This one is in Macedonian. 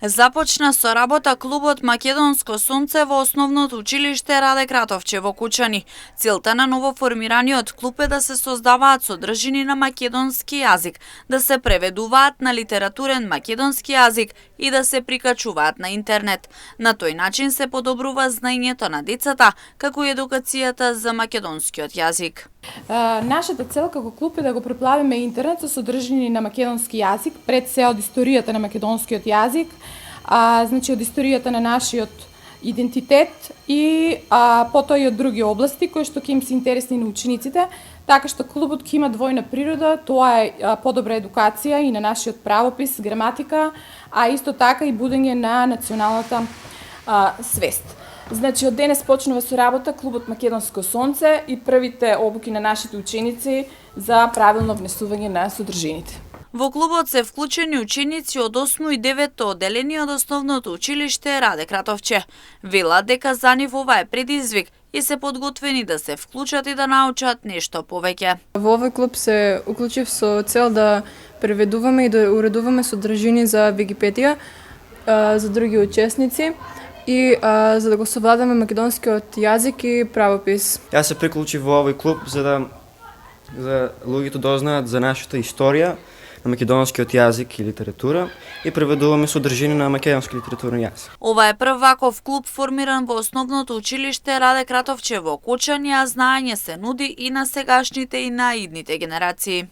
Започна со работа клубот Македонско сонце во основното училиште Раде Кратовче во Кучани. Целта на новоформираниот клуб е да се создаваат содржини на македонски јазик, да се преведуваат на литературен македонски јазик и да се прикачуваат на интернет. На тој начин се подобрува знаењето на децата, како и едукацијата за македонскиот јазик. Нашата цел како клуб е да го преплавиме интернет со содржини на македонски јазик, пред се од историјата на македонскиот јазик, значи од историјата на нашиот идентитет и потоа и од други области кои што ќе им се интересни на учениците, така што клубот ќе има двојна природа, тоа е подобра едукација и на нашиот правопис, граматика, а исто така и будење на националната свест. Значи, од денес почнува со работа клубот Македонско сонце и првите обуки на нашите ученици за правилно внесување на содржините. Во клубот се вклучени ученици од 8 и 9 одделение од основното училиште Раде Кратовче. Велат дека за нив ова е предизвик и се подготвени да се вклучат и да научат нешто повеќе. Во овој клуб се уклучив со цел да преведуваме и да уредуваме содржини за Википедија за други учесници и за да го совладаме македонскиот јазик и правопис. Јас се приклучив во овој клуб за луѓето дознаат за нашата историја на македонскиот јазик и литература и преведуваме содржини на македонски литературен јазик. Ова е прв ваков клуб формиран во основното училиште Раде Кратовче во Кучани, а знаење се нуди и на сегашните и на идните генерации.